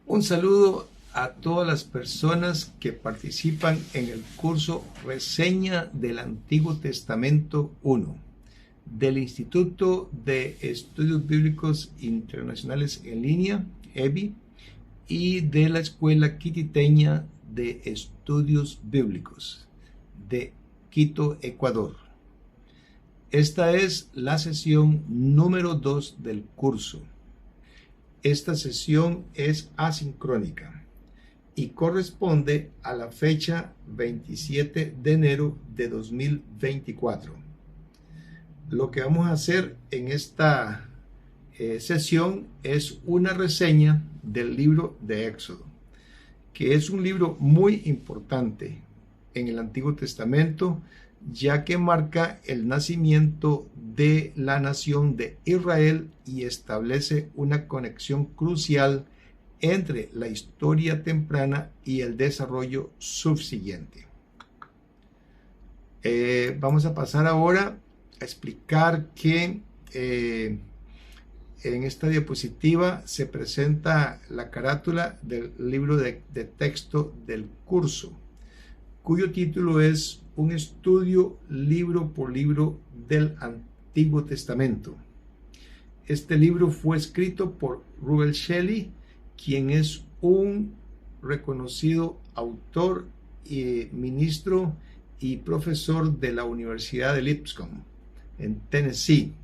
Un saludo a todas las personas que participan en el curso Reseña del Antiguo Testamento 1 del Instituto de Estudios Bíblicos Internacionales en Línea, EBI, y de la Escuela Quititeña de Estudios Bíblicos de Quito, Ecuador. Esta es la sesión número 2 del curso. Esta sesión es asincrónica y corresponde a la fecha 27 de enero de 2024. Lo que vamos a hacer en esta sesión es una reseña del libro de Éxodo, que es un libro muy importante en el Antiguo Testamento, ya que marca el nacimiento de la nación de Israel y establece una conexión crucial entre la historia temprana y el desarrollo subsiguiente. Vamos a pasar ahora a explicar que en esta diapositiva se presenta la carátula del libro de texto del curso, cuyo título es Un estudio libro por libro del Antiguo Testamento. Este libro fue escrito por Rubel Shelly, quien es un reconocido autor y ministro y profesor de la Universidad de Lipscomb, en Tennessee.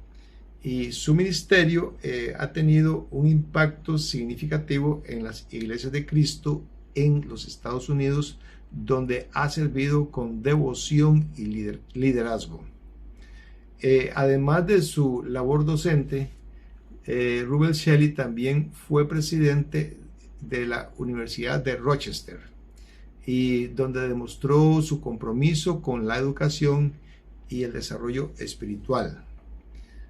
Y su ministerio ha tenido un impacto significativo en las iglesias de Cristo en los Estados Unidos, donde ha servido con devoción y liderazgo. Además de su labor docente, Rubel Shelly también fue presidente de la Universidad de Rochester, y donde demostró su compromiso con la educación y el desarrollo espiritual.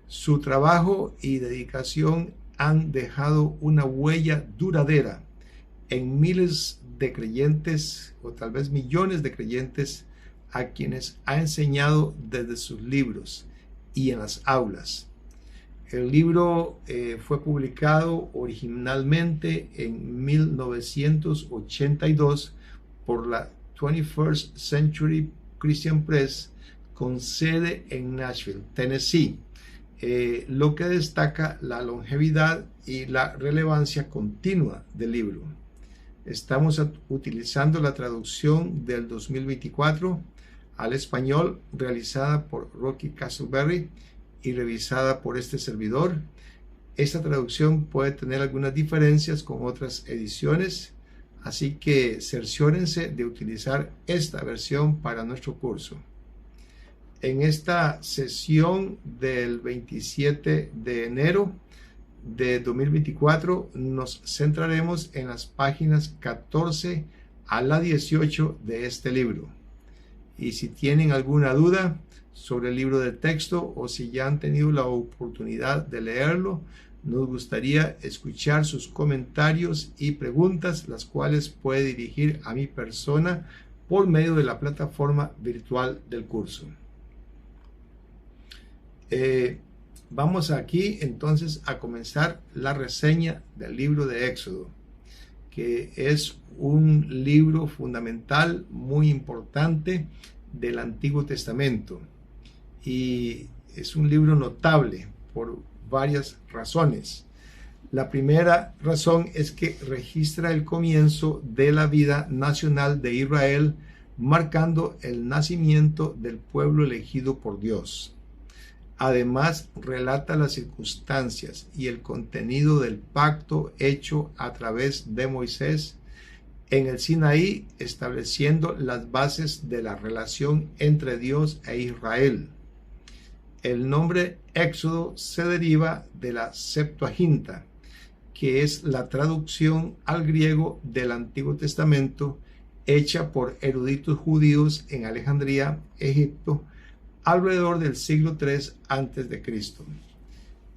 Su trabajo y dedicación han dejado una huella duradera en miles de creyentes, o tal vez millones de creyentes, a quienes ha enseñado desde sus libros y en las aulas. El libro fue publicado originalmente en 1982 por la 21st Century Christian Press, con sede en Nashville, Tennessee, lo que destaca la longevidad y la relevancia continua del libro. Estamos utilizando la traducción del 2024 al español realizada por Rocky Castleberry y revisada por este servidor. Esta traducción puede tener algunas diferencias con otras ediciones, así que cerciórense de utilizar esta versión para nuestro curso. En esta sesión del 27 de enero de 2024 nos centraremos en las páginas 14 a la 18 de este libro. Y si tienen alguna duda sobre el libro de texto o si ya han tenido la oportunidad de leerlo, nos gustaría escuchar sus comentarios y preguntas, las cuales puede dirigir a mi persona por medio de la plataforma virtual del curso. Vamos aquí entonces a comenzar la reseña del libro de Éxodo, que es un libro fundamental, muy importante del Antiguo Testamento, y es un libro notable por varias razones. La primera razón es que registra el comienzo de la vida nacional de Israel, marcando el nacimiento del pueblo elegido por Dios. Además, relata las circunstancias y el contenido del pacto hecho a través de Moisés en el Sinaí, estableciendo las bases de la relación entre Dios e Israel. El nombre Éxodo se deriva de la Septuaginta, que es la traducción al griego del Antiguo Testamento hecha por eruditos judíos en Alejandría, Egipto, alrededor del siglo III a.C.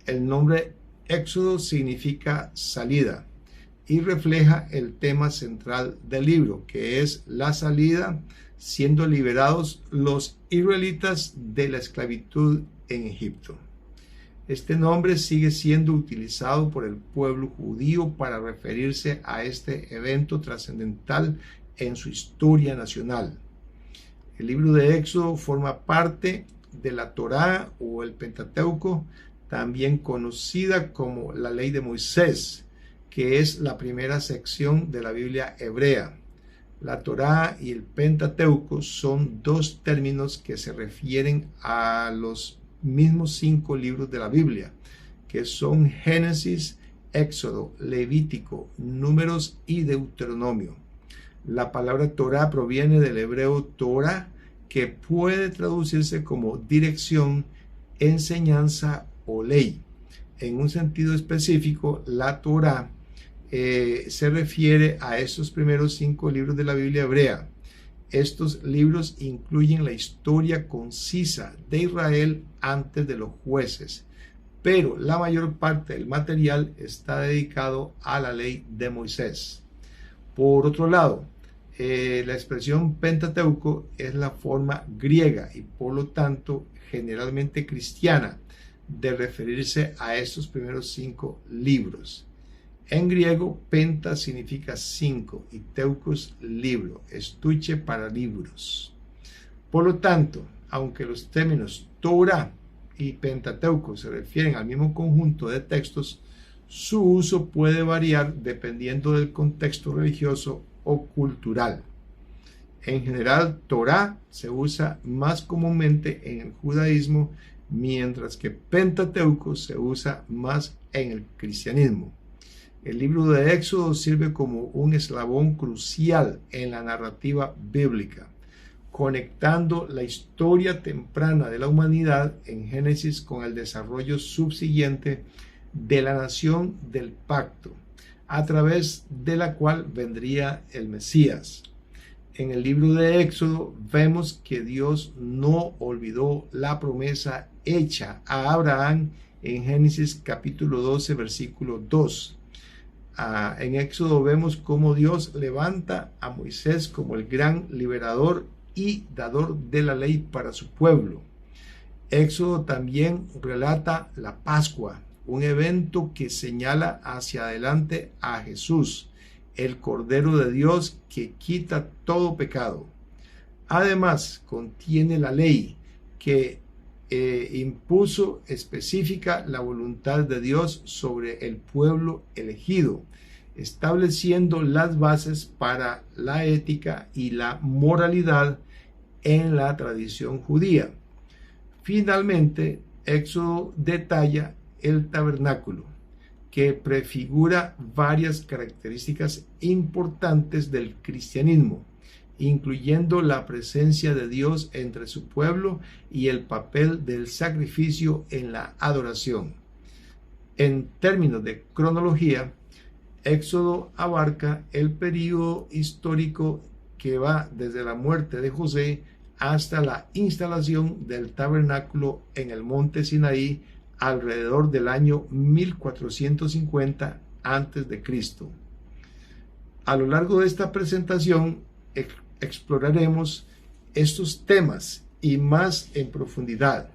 El nombre Éxodo significa salida y refleja el tema central del libro, que es la salida, siendo liberados los israelitas de la esclavitud en Egipto. Este nombre sigue siendo utilizado por el pueblo judío para referirse a este evento trascendental en su historia nacional. El libro de Éxodo forma parte de la Torá o el Pentateuco, también conocida como la Ley de Moisés, que es la primera sección de la Biblia hebrea. La Torá y el Pentateuco son dos términos que se refieren a los mismos 5 libros de la Biblia, que son Génesis, Éxodo, Levítico, Números y Deuteronomio. La palabra Torá proviene del hebreo Torah, que puede traducirse como dirección, enseñanza o ley. En un sentido específico, la Torá se refiere a estos primeros 5 libros de la Biblia hebrea. Estos libros incluyen la historia concisa de Israel antes de los jueces, pero la mayor parte del material está dedicado a la ley de Moisés. Por otro lado, la expresión Pentateuco es la forma griega y por lo tanto generalmente cristiana de referirse a estos primeros 5 libros. En griego, penta significa 5 y teucos libro, estuche para libros. Por lo tanto, aunque los términos Torah y Pentateuco se refieren al mismo conjunto de textos, su uso puede variar dependiendo del contexto religioso o cultural. En general, Torah se usa más comúnmente en el judaísmo, mientras que Pentateuco se usa más en el cristianismo. El libro de Éxodo sirve como un eslabón crucial en la narrativa bíblica, conectando la historia temprana de la humanidad en Génesis con el desarrollo subsiguiente de la nación del pacto, a través de la cual vendría el Mesías. En el libro de Éxodo vemos que Dios no olvidó la promesa hecha a Abraham en Génesis capítulo 12, versículo 2. En Éxodo vemos cómo Dios levanta a Moisés como el gran liberador y dador de la ley para su pueblo. Éxodo también relata la Pascua, un evento que señala hacia adelante a Jesús, el Cordero de Dios que quita todo pecado. Además, contiene la ley que impuso específica la voluntad de Dios sobre el pueblo elegido, estableciendo las bases para la ética y la moralidad en la tradición judía. Finalmente, Éxodo detalla el tabernáculo, que prefigura varias características importantes del cristianismo, incluyendo la presencia de Dios entre su pueblo y el papel del sacrificio en la adoración. En términos de cronología, Éxodo abarca el período histórico que va desde la muerte de José hasta la instalación del tabernáculo en el monte Sinaí alrededor del año 1450 a.C. A lo largo de esta presentación exploraremos estos temas y más en profundidad.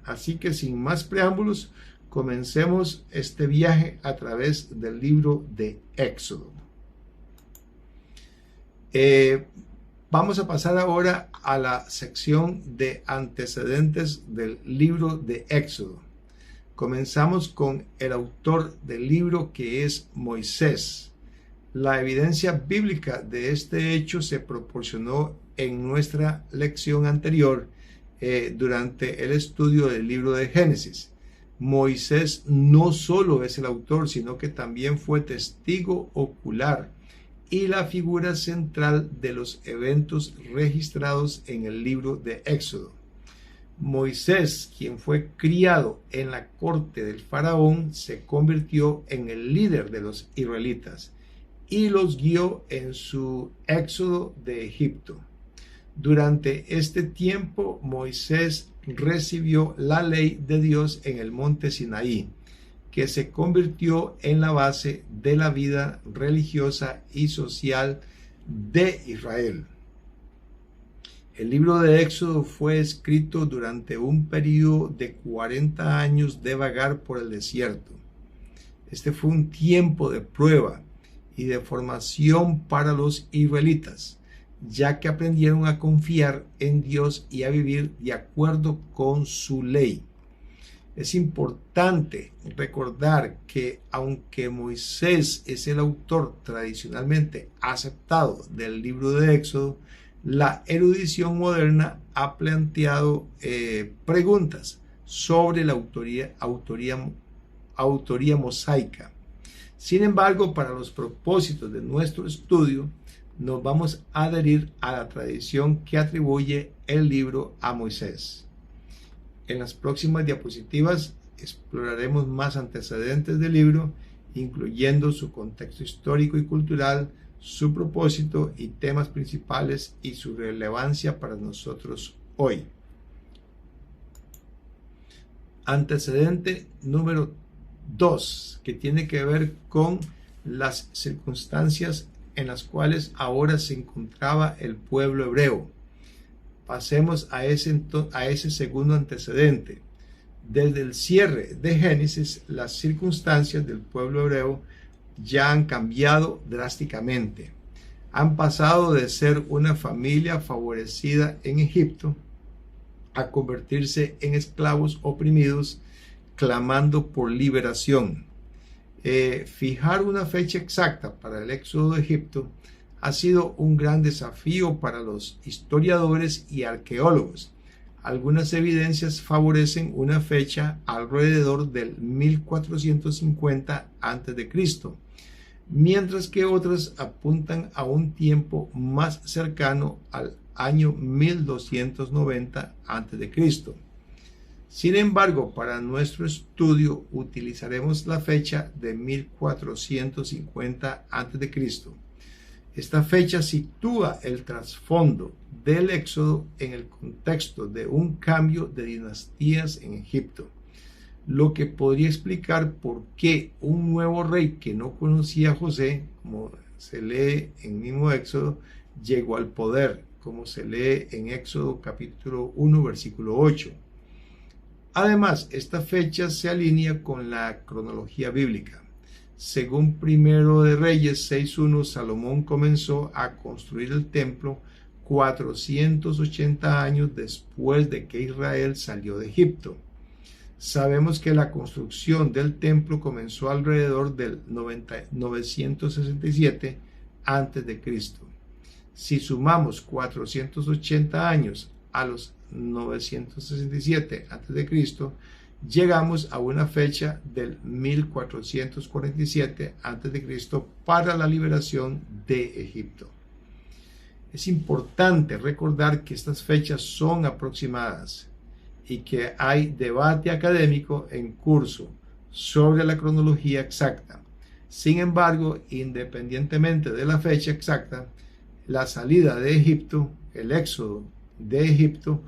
Así que sin más preámbulos, comencemos este viaje a través del libro de Éxodo. Vamos a pasar ahora a la sección de antecedentes del libro de Éxodo. Comenzamos con el autor del libro, que es Moisés. La evidencia bíblica de este hecho se proporcionó en nuestra lección anterior durante el estudio del libro de Génesis. Moisés no solo es el autor, sino que también fue testigo ocular y la figura central de los eventos registrados en el libro de Éxodo. Moisés, quien fue criado en la corte del faraón, se convirtió en el líder de los israelitas y los guió en su éxodo de Egipto. Durante este tiempo, Moisés recibió la ley de Dios en el monte Sinaí, que se convirtió en la base de la vida religiosa y social de Israel. El libro de Éxodo fue escrito durante un periodo de 40 años de vagar por el desierto. Este fue un tiempo de prueba y de formación para los israelitas, ya que aprendieron a confiar en Dios y a vivir de acuerdo con su ley. Es importante recordar que aunque Moisés es el autor tradicionalmente aceptado del libro de Éxodo, la erudición moderna ha planteado preguntas sobre la autoría mosaica. Sin embargo, para los propósitos de nuestro estudio, nos vamos a adherir a la tradición que atribuye el libro a Moisés. En las próximas diapositivas exploraremos más antecedentes del libro, incluyendo su contexto histórico y cultural, su propósito y temas principales y su relevancia para nosotros hoy. Antecedente número 2, que tiene que ver con las circunstancias en las cuales ahora se encontraba el pueblo hebreo. Pasemos a ese segundo antecedente. Desde el cierre de Génesis, las circunstancias del pueblo hebreo ya han cambiado drásticamente. Han pasado de ser una familia favorecida en Egipto a convertirse en esclavos oprimidos, clamando por liberación. Fijar una fecha exacta para el éxodo de Egipto ha sido un gran desafío para los historiadores y arqueólogos. Algunas evidencias favorecen una fecha alrededor del 1450 a.C., mientras que otras apuntan a un tiempo más cercano al año 1290 a.C. Sin embargo, para nuestro estudio utilizaremos la fecha de 1450 a.C. Esta fecha sitúa el trasfondo del éxodo en el contexto de un cambio de dinastías en Egipto, lo que podría explicar por qué un nuevo rey que no conocía a José, como se lee en el mismo Éxodo, llegó al poder, como se lee en Éxodo capítulo 1, versículo 8. Además, esta fecha se alinea con la cronología bíblica. Según Primero de Reyes 6.1, Salomón comenzó a construir el templo 480 años después de que Israel salió de Egipto. Sabemos que la construcción del templo comenzó alrededor del 967 a.C. Si sumamos 480 años a los 967 a.C., llegamos a una fecha del 1447 a.C. para la liberación de Egipto. Es importante recordar que estas fechas son aproximadas y que hay debate académico en curso sobre la cronología exacta. Sin embargo, independientemente de la fecha exacta, la salida de Egipto, el éxodo de Egipto,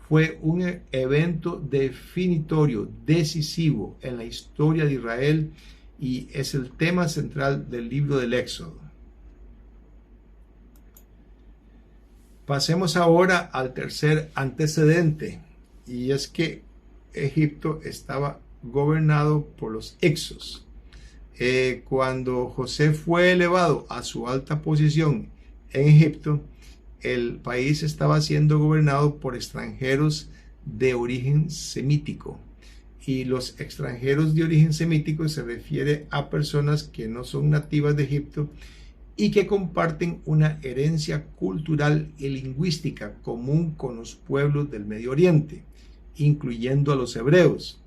fue un evento definitorio, decisivo en la historia de Israel y es el tema central del libro del Éxodo. Pasemos ahora al tercer antecedente, y es que Egipto estaba gobernado por los Hicsos. Cuando José fue elevado a su alta posición en Egipto, el país estaba siendo gobernado por extranjeros de origen semítico. Y los extranjeros de origen semítico se refiere a personas que no son nativas de Egipto y que comparten una herencia cultural y lingüística común con los pueblos del Medio Oriente, incluyendo a los hebreos.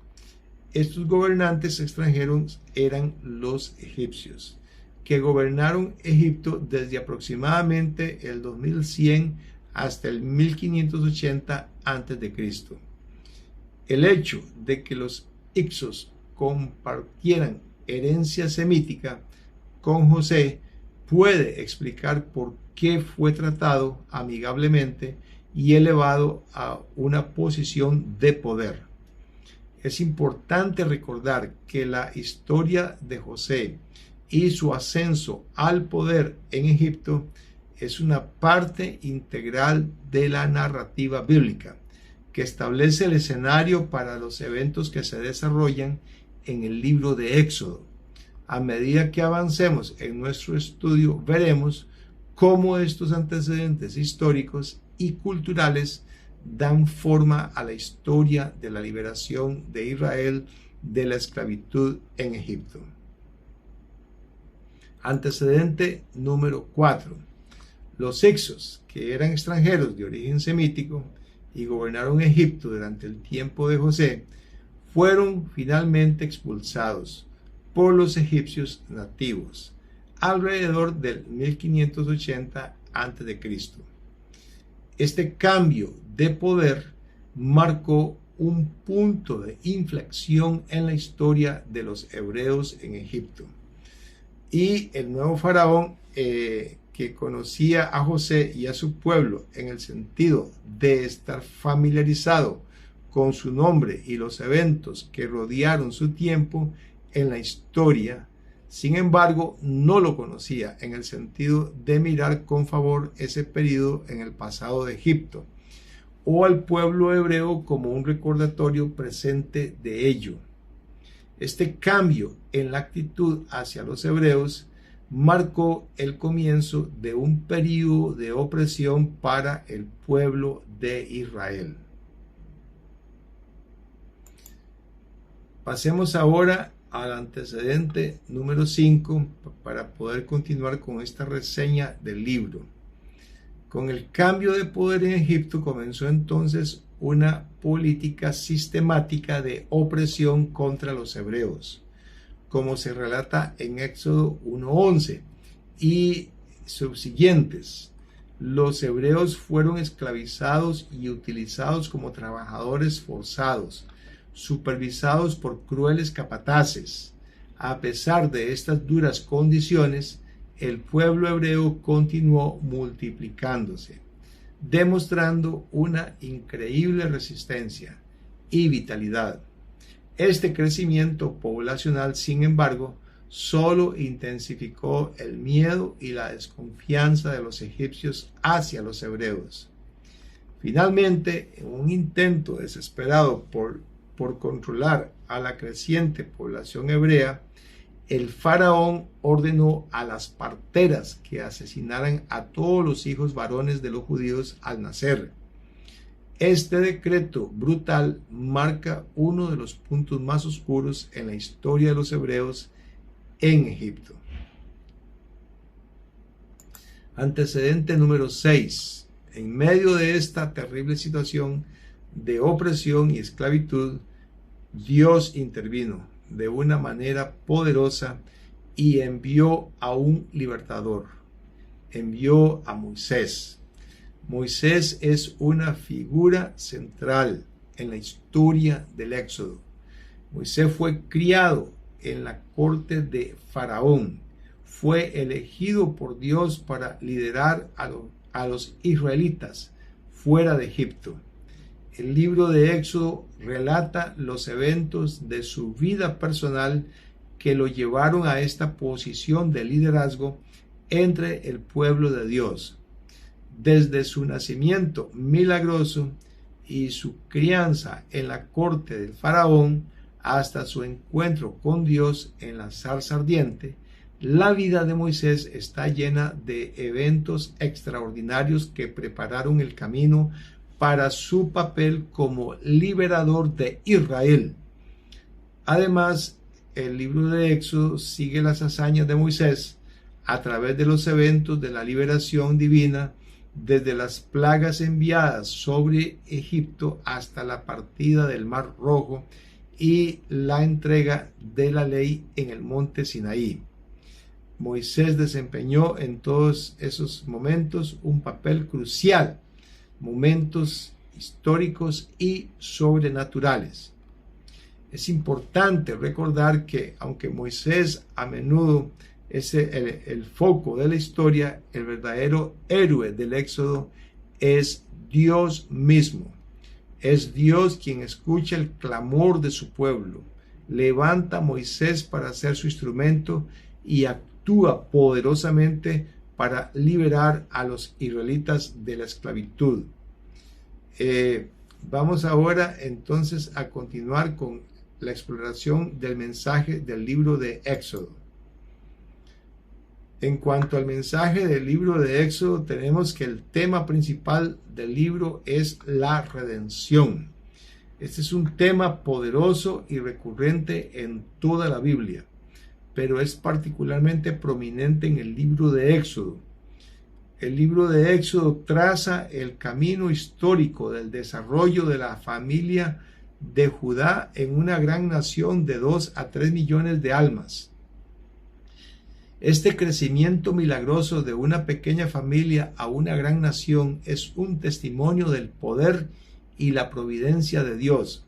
Estos gobernantes extranjeros eran los egipcios, que gobernaron Egipto desde aproximadamente el 2100 hasta el 1580 a.C. El hecho de que los Hicsos compartieran herencia semítica con José puede explicar por qué fue tratado amigablemente y elevado a una posición de poder. Es importante recordar que la historia de José y su ascenso al poder en Egipto es una parte integral de la narrativa bíblica que establece el escenario para los eventos que se desarrollan en el libro de Éxodo. A medida que avancemos en nuestro estudio, veremos cómo estos antecedentes históricos y culturales dan forma a la historia de la liberación de Israel de la esclavitud en Egipto. Antecedente número 4. Los hicsos, que eran extranjeros de origen semítico y gobernaron Egipto durante el tiempo de José, fueron finalmente expulsados por los egipcios nativos alrededor del 1580 a.C. Este cambio de poder marcó un punto de inflexión en la historia de los hebreos en Egipto. Y el nuevo faraón, que conocía a José y a su pueblo en el sentido de estar familiarizado con su nombre y los eventos que rodearon su tiempo en la historia, sin embargo, no lo conocía en el sentido de mirar con favor ese periodo en el pasado de Egipto, o al pueblo hebreo como un recordatorio presente de ello. Este cambio en la actitud hacia los hebreos marcó el comienzo de un periodo de opresión para el pueblo de Israel. Pasemos ahora al antecedente número 5 para poder continuar con esta reseña del libro. Con el cambio de poder en Egipto comenzó entonces una política sistemática de opresión contra los hebreos, como se relata en Éxodo 1:11 y subsiguientes. Los hebreos fueron esclavizados y utilizados como trabajadores forzados, supervisados por crueles capataces. A pesar de estas duras condiciones, el pueblo hebreo continuó multiplicándose, demostrando una increíble resistencia y vitalidad. Este crecimiento poblacional, sin embargo, solo intensificó el miedo y la desconfianza de los egipcios hacia los hebreos. Finalmente, en un intento desesperado por controlar a la creciente población hebrea, el faraón ordenó a las parteras que asesinaran a todos los hijos varones de los judíos al nacer. Este decreto brutal marca uno de los puntos más oscuros en la historia de los hebreos en Egipto. Antecedente número 6. En medio de esta terrible situación de opresión y esclavitud, Dios intervino de una manera poderosa y envió a un libertador. Envió a Moisés. Moisés es una figura central en la historia del Éxodo. Moisés fue criado en la corte de Faraón. Fue elegido por Dios para liderar a los israelitas fuera de Egipto. El libro de Éxodo relata los eventos de su vida personal que lo llevaron a esta posición de liderazgo entre el pueblo de Dios. Desde su nacimiento milagroso y su crianza en la corte del faraón hasta su encuentro con Dios en la zarza ardiente, la vida de Moisés está llena de eventos extraordinarios que prepararon el camino para su papel como liberador de Israel. Además, el libro de Éxodo sigue las hazañas de Moisés a través de los eventos de la liberación divina, desde las plagas enviadas sobre Egipto hasta la partida del Mar Rojo y la entrega de la ley en el monte Sinaí. Moisés desempeñó en todos esos momentos un papel crucial, momentos históricos y sobrenaturales. Es importante recordar que, aunque Moisés a menudo es el foco de la historia, el verdadero héroe del Éxodo es Dios mismo. Es Dios quien escucha el clamor de su pueblo, levanta a Moisés para ser su instrumento y actúa poderosamente para liberar a los israelitas de la esclavitud. Vamos ahora entonces a continuar con la exploración del mensaje del libro de Éxodo. En cuanto al mensaje del libro de Éxodo, tenemos que el tema principal del libro es la redención. Este es un tema poderoso y recurrente en toda la Biblia, pero es particularmente prominente en el libro de Éxodo. El libro de Éxodo traza el camino histórico del desarrollo de la familia de Judá en una gran nación de 2 a 3 millones de almas. Este crecimiento milagroso de una pequeña familia a una gran nación es un testimonio del poder y la providencia de Dios.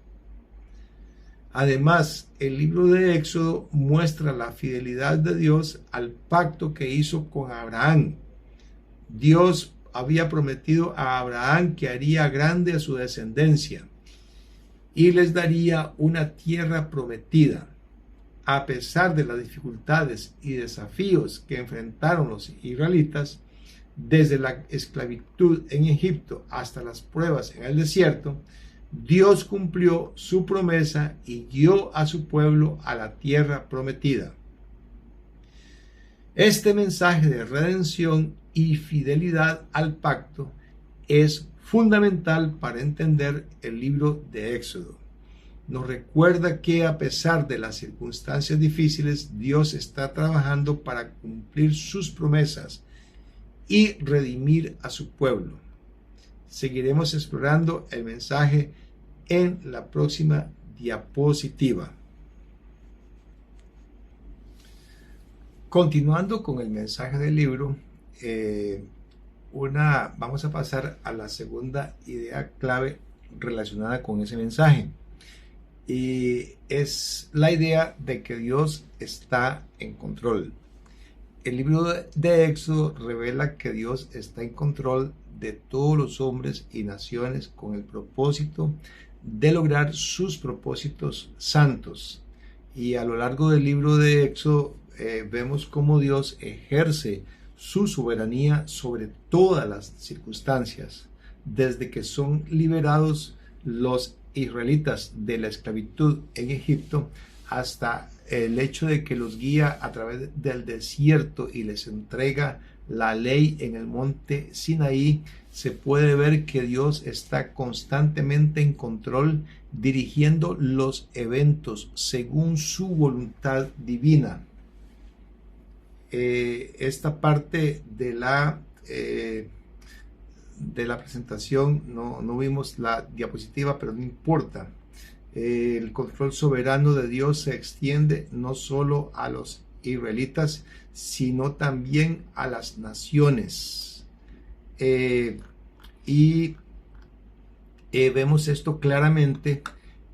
Además, el libro de Éxodo muestra la fidelidad de Dios al pacto que hizo con Abraham. Dios había prometido a Abraham que haría grande a su descendencia y les daría una tierra prometida. A pesar de las dificultades y desafíos que enfrentaron los israelitas, desde la esclavitud en Egipto hasta las pruebas en el desierto, Dios cumplió su promesa y guió a su pueblo a la tierra prometida. Este mensaje de redención y fidelidad al pacto es fundamental para entender el libro de Éxodo. Nos recuerda que a pesar de las circunstancias difíciles, Dios está trabajando para cumplir sus promesas y redimir a su pueblo. Seguiremos explorando el mensaje en la próxima diapositiva. Continuando con el mensaje del libro, vamos a pasar a la segunda idea clave relacionada con ese mensaje. Y es la idea de que Dios está en control. El libro de Éxodo revela que Dios está en control de todos los hombres y naciones con el propósito de lograr sus propósitos santos. Y a lo largo del libro de Éxodo vemos cómo Dios ejerce su soberanía sobre todas las circunstancias, desde que son liberados los israelitas de la esclavitud en Egipto hasta el hecho de que los guía a través del desierto y les entrega la ley en el monte Sinaí. Se puede ver que Dios está constantemente en control, dirigiendo los eventos según su voluntad divina. Esta parte de la presentación no vimos la diapositiva, pero no importa. El control soberano de Dios se extiende no solo a los israelitas, sino también a las naciones. Vemos esto claramente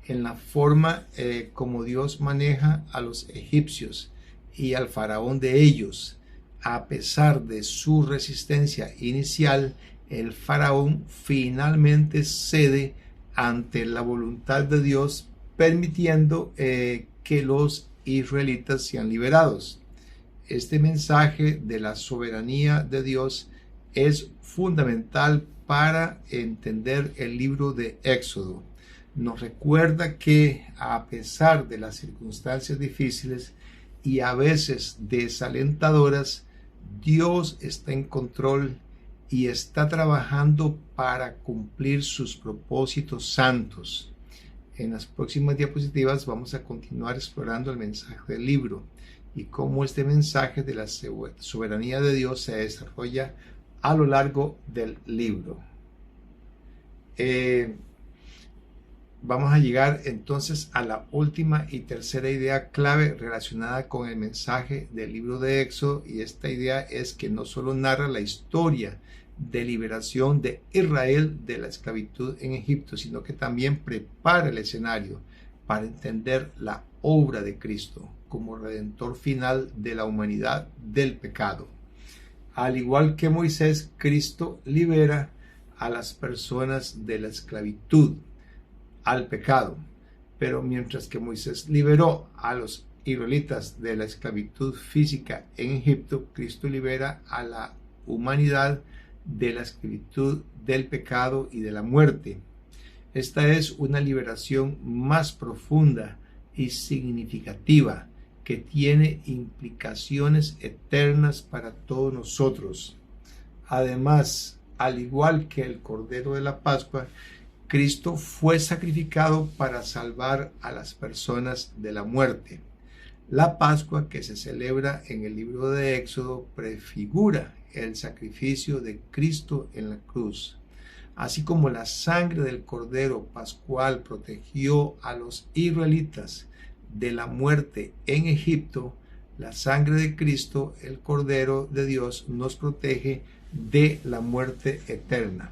en la forma como Dios maneja a los egipcios y al faraón de ellos. A pesar de su resistencia inicial, el faraón finalmente cede ante la voluntad de Dios, permitiendo que los israelitas sean liberados. Este mensaje de la soberanía de Dios es fundamental para entender el libro de Éxodo. Nos recuerda que a pesar de las circunstancias difíciles y a veces desalentadoras, Dios está en control y está trabajando para cumplir sus propósitos santos. En las próximas diapositivas vamos a continuar explorando el mensaje del libro y cómo este mensaje de la soberanía de Dios se desarrolla a lo largo del libro. Vamos a llegar entonces a la última y tercera idea clave relacionada con el mensaje del libro de Éxodo, y esta idea es que no solo narra la historia de liberación de Israel de la esclavitud en Egipto, sino que también prepara el escenario para entender la obra de Cristo como redentor final de la humanidad del pecado. Al igual que Moisés, Cristo libera a las personas de la esclavitud al pecado, pero mientras que Moisés liberó a los israelitas de la esclavitud física en Egipto, Cristo libera a la humanidad de la esclavitud del pecado y de la muerte. Esta es una liberación más profunda y significativa que tiene implicaciones eternas para todos nosotros. Además, al igual que el Cordero de la Pascua, Cristo fue sacrificado para salvar a las personas de la muerte. La Pascua que se celebra en el libro de Éxodo prefigura el sacrificio de Cristo en la cruz. Así como la sangre del Cordero Pascual protegió a los israelitas de la muerte en Egipto, la sangre de Cristo, el Cordero de Dios, nos protege de la muerte eterna.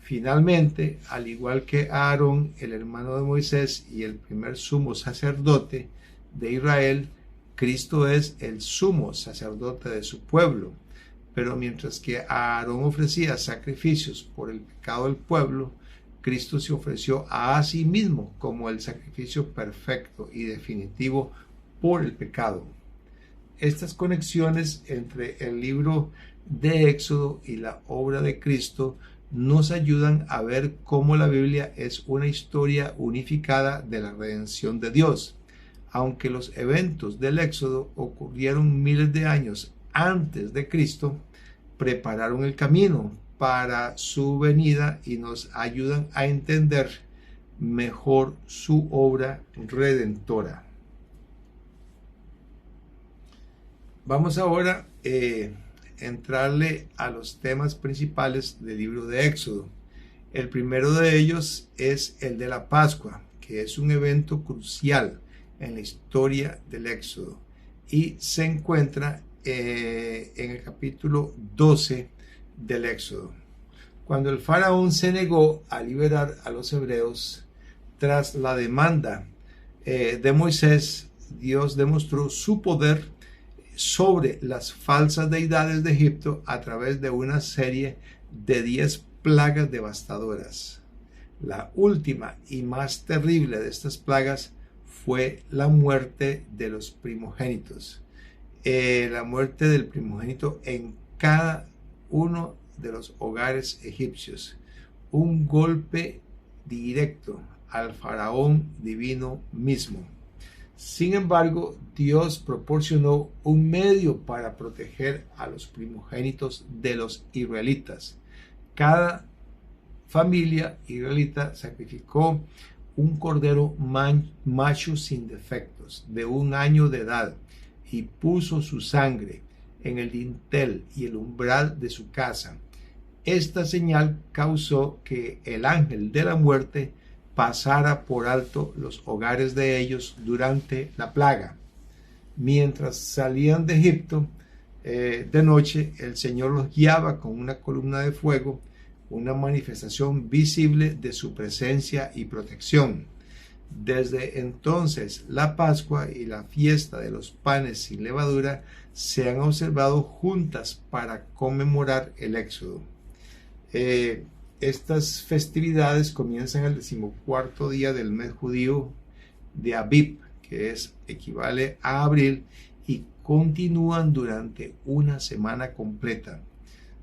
Finalmente, al igual que Aarón, el hermano de Moisés y el primer sumo sacerdote de Israel, Cristo es el sumo sacerdote de su pueblo. Pero mientras que Aarón ofrecía sacrificios por el pecado del pueblo, Cristo se ofreció a sí mismo como el sacrificio perfecto y definitivo por el pecado. Estas conexiones entre el libro de Éxodo y la obra de Cristo nos ayudan a ver cómo la Biblia es una historia unificada de la redención de Dios. Aunque los eventos del Éxodo ocurrieron miles de años antes de Cristo, prepararon el camino para su venida y nos ayudan a entender mejor su obra redentora. Vamos ahora a entrarle a los temas principales del libro de Éxodo. El primero de ellos es el de la Pascua, que es un evento crucial en la historia del Éxodo y se encuentra en el capítulo 12 del Éxodo. Cuando el faraón se negó a liberar a los hebreos tras la demanda de Moisés, Dios demostró su poder sobre las falsas deidades de Egipto a través de una serie de 10 plagas devastadoras. La última y más terrible de estas plagas fue la muerte de los primogénitos. La muerte del primogénito en cada uno de los hogares egipcios. Un golpe directo al faraón divino mismo. Sin embargo, Dios proporcionó un medio para proteger a los primogénitos de los israelitas. Cada familia israelita sacrificó un cordero macho sin defectos de 1 año de edad y puso su sangre en el dintel y el umbral de su casa. Esta señal causó que el ángel de la muerte pasara por alto los hogares de ellos durante la plaga. Mientras salían de Egipto de noche, el Señor los guiaba con una columna de fuego, una manifestación visible de su presencia y protección. Desde entonces, la Pascua y la fiesta de los panes sin levadura se han observado juntas para conmemorar el Éxodo. Estas festividades comienzan el 14º día del mes judío de Abib, que equivale a abril, y continúan durante una semana completa.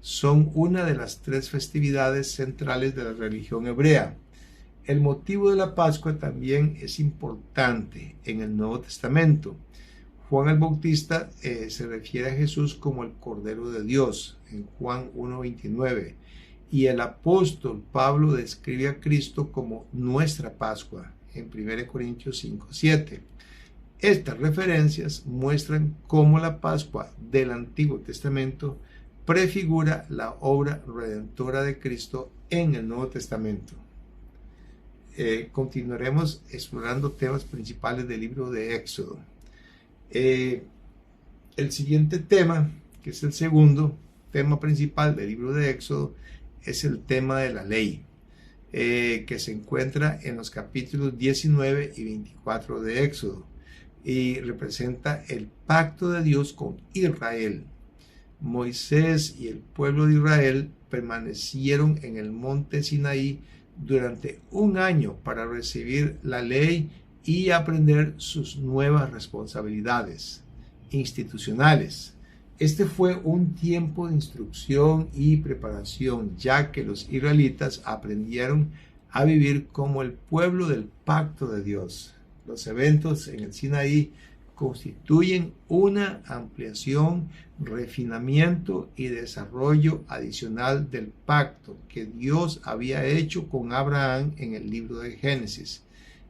Son una de las 3 festividades centrales de la religión hebrea. El motivo de la Pascua también es importante en el Nuevo Testamento. Juan el Bautista se refiere a Jesús como el Cordero de Dios en Juan 1:29 y el apóstol Pablo describe a Cristo como nuestra Pascua en 1 Corintios 5:7. Estas referencias muestran cómo la Pascua del Antiguo Testamento prefigura la obra redentora de Cristo en el Nuevo Testamento. Continuaremos explorando temas principales del libro de Éxodo. El siguiente tema, que es el segundo tema principal del libro de Éxodo, es el tema de la ley, que se encuentra en los capítulos 19 y 24 de Éxodo y representa el pacto de Dios con Israel. Moisés y el pueblo de Israel permanecieron en el monte Sinaí durante 1 año para recibir la ley y aprender sus nuevas responsabilidades institucionales. Este fue un tiempo de instrucción y preparación, ya que los israelitas aprendieron a vivir como el pueblo del pacto de Dios. Los eventos en el Sinaí constituyen una ampliación, refinamiento y desarrollo adicional del pacto que Dios había hecho con Abraham en el libro de Génesis.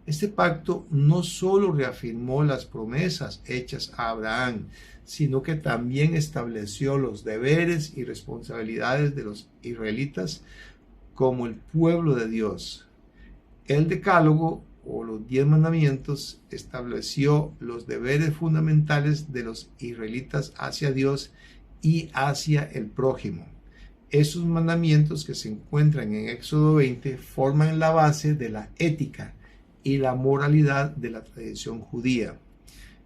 Este pacto no solo reafirmó las promesas hechas a Abraham, sino que también estableció los deberes y responsabilidades de los israelitas como el pueblo de Dios. El Decálogo o los 10 mandamientos estableció los deberes fundamentales de los israelitas hacia Dios y hacia el prójimo. Esos mandamientos que se encuentran en Éxodo 20 forman la base de la ética y la moralidad de la tradición judía.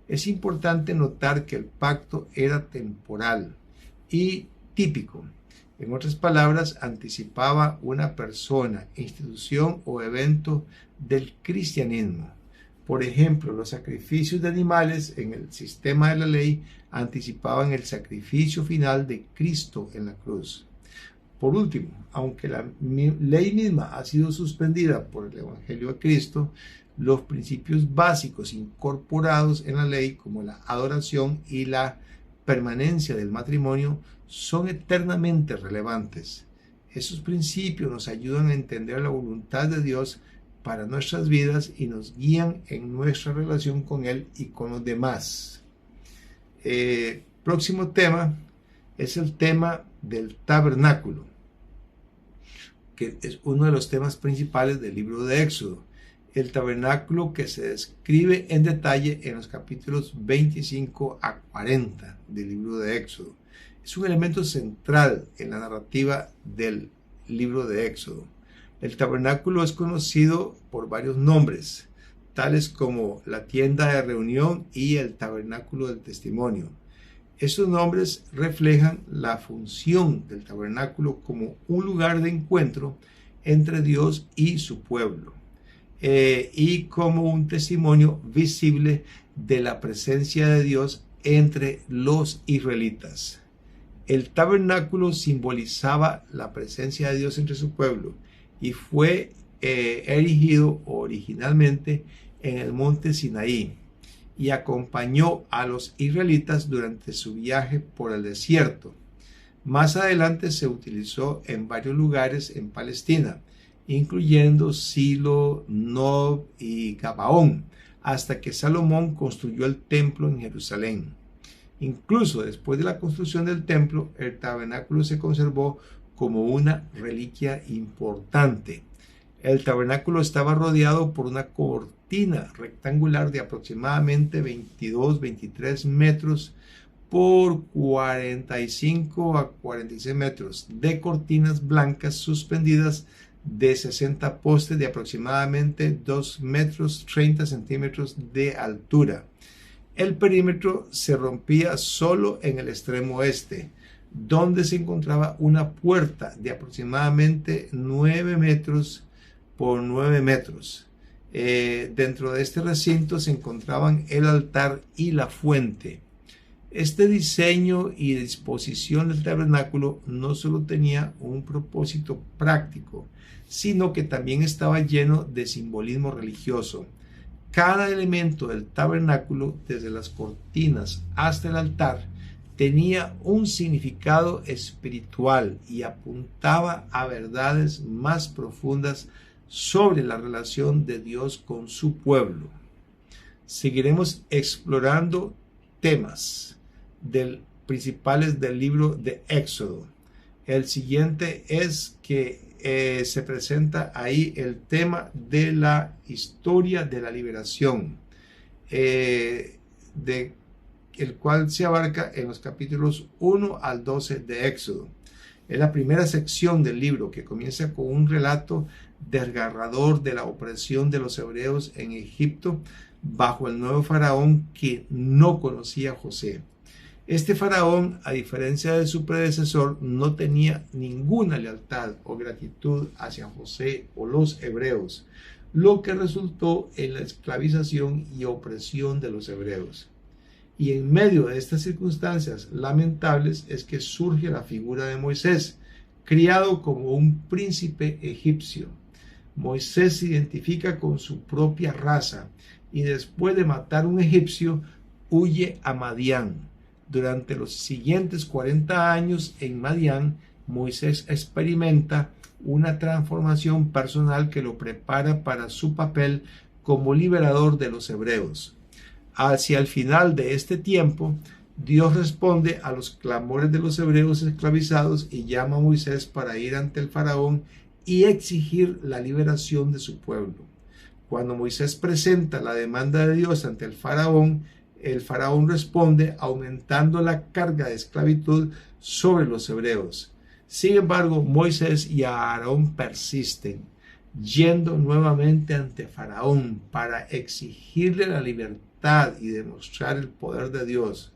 Es importante notar que el pacto era temporal y típico. En otras palabras, anticipaba una persona, institución o evento del cristianismo. Por ejemplo, los sacrificios de animales en el sistema de la ley anticipaban el sacrificio final de Cristo en la cruz. Por último, aunque la ley misma ha sido suspendida por el Evangelio de Cristo, los principios básicos incorporados en la ley, como la adoración y la permanencia del matrimonio, son eternamente relevantes. Esos principios nos ayudan a entender la voluntad de Dios para nuestras vidas y nos guían en nuestra relación con Él y con los demás. Próximo tema es el tema del tabernáculo, que es uno de los temas principales del libro de Éxodo. El tabernáculo que se describe en detalle en los capítulos 25 a 40 del libro de Éxodo. Es un elemento central en la narrativa del libro de Éxodo. El tabernáculo es conocido por varios nombres, tales como la tienda de reunión y el tabernáculo del testimonio. Estos nombres reflejan la función del tabernáculo como un lugar de encuentro entre Dios y su pueblo, y como un testimonio visible de la presencia de Dios entre los israelitas. El tabernáculo simbolizaba la presencia de Dios entre su pueblo y fue erigido originalmente en el monte Sinaí y acompañó a los israelitas durante su viaje por el desierto. Más adelante se utilizó en varios lugares en Palestina, incluyendo Silo, Nob y Gabaón, hasta que Salomón construyó el templo en Jerusalén. Incluso después de la construcción del templo, el tabernáculo se conservó como una reliquia importante. El tabernáculo estaba rodeado por una cortina rectangular de aproximadamente 22-23 metros por 45 a 46 metros de cortinas blancas suspendidas de 60 postes de aproximadamente 2 metros 30 centímetros de altura. El perímetro se rompía solo en el extremo este, donde se encontraba una puerta de aproximadamente 9 metros por 9 metros. Dentro de este recinto se encontraban el altar y la fuente. Este diseño y disposición del tabernáculo no solo tenía un propósito práctico, sino que también estaba lleno de simbolismo religioso. Cada elemento del tabernáculo, desde las cortinas hasta el altar, tenía un significado espiritual y apuntaba a verdades más profundas sobre la relación de Dios con su pueblo. Seguiremos explorando temas principales del libro de Éxodo. El siguiente es que se presenta ahí el tema de la historia de la liberación, el cual se abarca en los capítulos 1 al 12 de Éxodo. Es la primera sección del libro, que comienza con un relato desgarrador de la opresión de los hebreos en Egipto bajo el nuevo faraón que no conocía a José. Este faraón, a diferencia de su predecesor, no tenía ninguna lealtad o gratitud hacia José o los hebreos, lo que resultó en la esclavización y opresión de los hebreos. Y en medio de estas circunstancias lamentables es que surge la figura de Moisés, criado como un príncipe egipcio. Moisés se identifica con su propia raza y después de matar a un egipcio, huye a Madián. Durante los siguientes 40 años en Madián, Moisés experimenta una transformación personal que lo prepara para su papel como liberador de los hebreos. Hacia el final de este tiempo, Dios responde a los clamores de los hebreos esclavizados y llama a Moisés para ir ante el faraón y exigir la liberación de su pueblo. Cuando Moisés presenta la demanda de Dios ante el faraón responde aumentando la carga de esclavitud sobre los hebreos. Sin embargo, Moisés y Aarón persisten, yendo nuevamente ante Faraón para exigirle la libertad y demostrar el poder de Dios.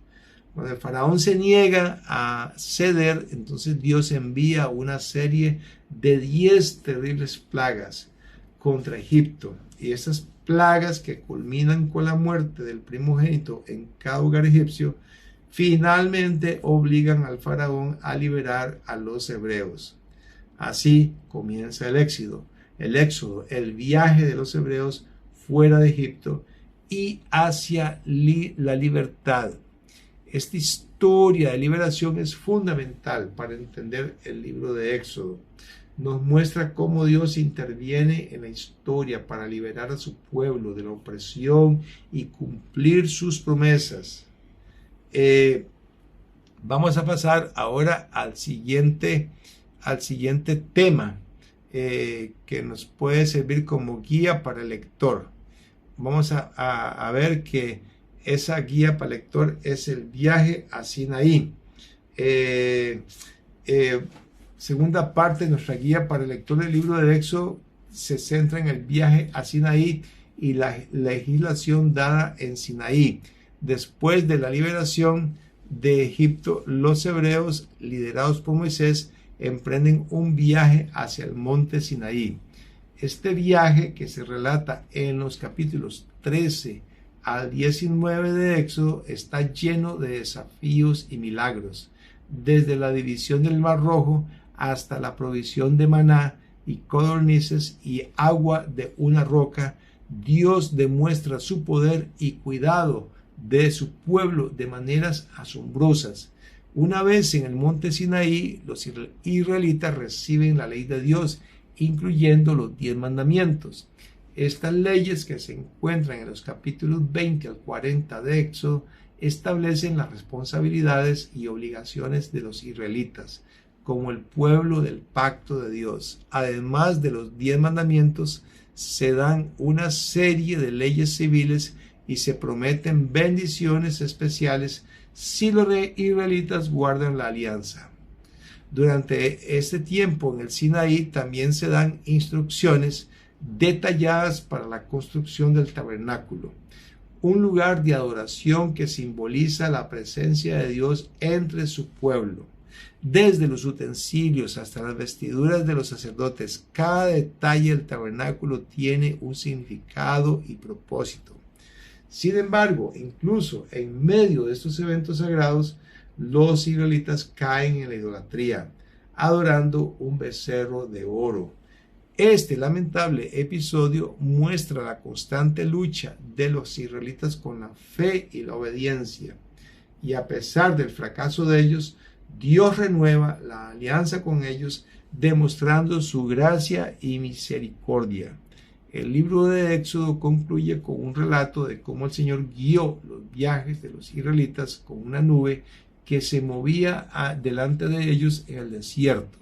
Cuando el faraón se niega a ceder, entonces Dios envía una serie de 10 terribles plagas contra Egipto. Y esas plagas, que culminan con la muerte del primogénito en cada hogar egipcio, finalmente obligan al faraón a liberar a los hebreos. Así comienza el éxodo, el viaje de los hebreos fuera de Egipto y hacia la libertad. Esta historia de liberación es fundamental para entender el libro de Éxodo. Nos muestra cómo Dios interviene en la historia para liberar a su pueblo de la opresión y cumplir sus promesas. Vamos a pasar ahora al siguiente tema que nos puede servir como guía para el lector. Vamos a ver que esa guía para el lector es el viaje a Sinaí. Segunda parte de nuestra guía para el lector del libro de Éxodo se centra en el viaje a Sinaí y la legislación dada en Sinaí. Después de la liberación de Egipto, los hebreos, liderados por Moisés, emprenden un viaje hacia el monte Sinaí. Este viaje, que se relata en los capítulos 13 al 19 de Éxodo, está lleno de desafíos y milagros, desde la división del Mar Rojo hasta la provisión de maná y codornices y agua de una roca. Dios demuestra su poder y cuidado de su pueblo de maneras asombrosas. Una vez en el monte Sinaí, los israelitas reciben la ley de Dios, incluyendo los 10 mandamientos. Estas leyes, que se encuentran en los capítulos 20 al 40 de Éxodo, establecen las responsabilidades y obligaciones de los israelitas como el pueblo del pacto de Dios. Además de los 10 mandamientos, se dan una serie de leyes civiles y se prometen bendiciones especiales si los israelitas guardan la alianza. Durante este tiempo en el Sinaí también se dan instrucciones detalladas para la construcción del tabernáculo, un lugar de adoración que simboliza la presencia de Dios entre su pueblo. Desde los utensilios hasta las vestiduras de los sacerdotes, cada detalle del tabernáculo tiene un significado y propósito. Sin embargo, incluso en medio de estos eventos sagrados, los israelitas caen en la idolatría, adorando un becerro de oro. Este lamentable episodio muestra la constante lucha de los israelitas con la fe y la obediencia. Y a pesar del fracaso de ellos, Dios renueva la alianza con ellos, demostrando su gracia y misericordia. El libro de Éxodo concluye con un relato de cómo el Señor guió los viajes de los israelitas con una nube que se movía delante de ellos en el desierto.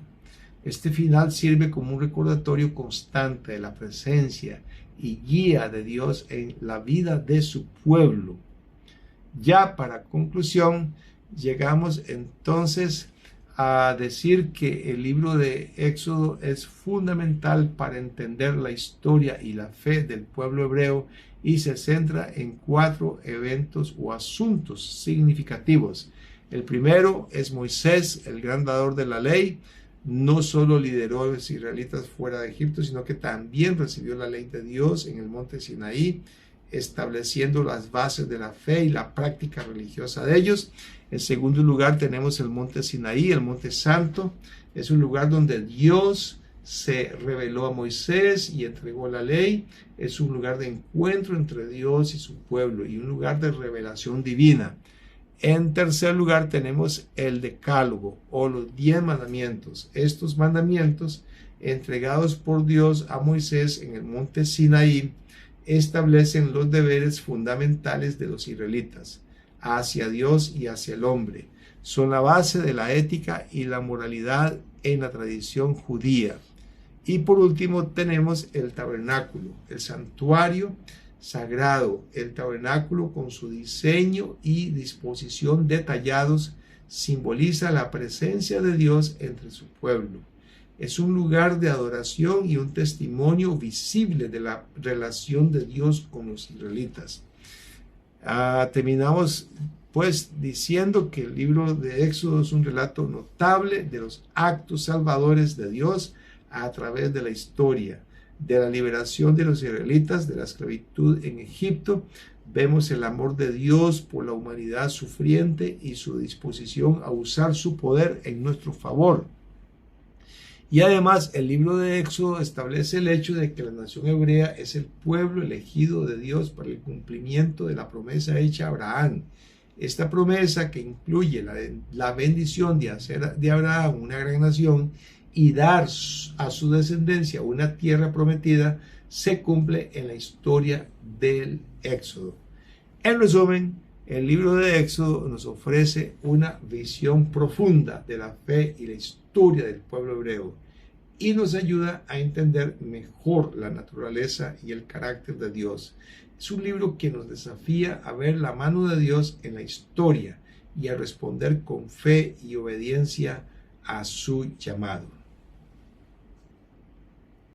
Este final sirve como un recordatorio constante de la presencia y guía de Dios en la vida de su pueblo. Ya para conclusión, llegamos entonces a decir que el libro de Éxodo es fundamental para entender la historia y la fe del pueblo hebreo y se centra en 4 eventos o asuntos significativos. El primero es Moisés, el gran dador de la ley. No solo lideró a los israelitas fuera de Egipto, sino que también recibió la ley de Dios en el monte Sinaí. estableciendo las bases de la fe y la práctica religiosa de ellos. En segundo lugar tenemos el monte Sinaí, el monte santo. Es un lugar donde Dios se reveló a Moisés y entregó la ley. Es un lugar de encuentro entre Dios y su pueblo y un lugar de revelación divina. En tercer lugar tenemos el Decálogo o los 10 mandamientos. Estos mandamientos entregados por Dios a Moisés en el monte Sinaí establecen los deberes fundamentales de los israelitas hacia Dios y hacia el hombre. Son la base de la ética y la moralidad en la tradición judía. Y por último tenemos el tabernáculo, el santuario sagrado. El tabernáculo, con su diseño y disposición detallados, simboliza la presencia de Dios entre su pueblo. Es un lugar de adoración y un testimonio visible de la relación de Dios con los israelitas. Terminamos pues diciendo que el libro de Éxodo es un relato notable de los actos salvadores de Dios a través de la historia, de la liberación de los israelitas de la esclavitud en Egipto. Vemos el amor de Dios por la humanidad sufriente y su disposición a usar su poder en nuestro favor. Y además el libro de Éxodo establece el hecho de que la nación hebrea es el pueblo elegido de Dios para el cumplimiento de la promesa hecha a Abraham. Esta promesa, que incluye la bendición de hacer de Abraham una gran nación y dar a su descendencia una tierra prometida, se cumple en la historia del Éxodo. En resumen, el libro de Éxodo nos ofrece una visión profunda de la fe y la historia del pueblo hebreo y nos ayuda a entender mejor la naturaleza y el carácter de Dios. Es un libro que nos desafía a ver la mano de Dios en la historia y a responder con fe y obediencia a su llamado.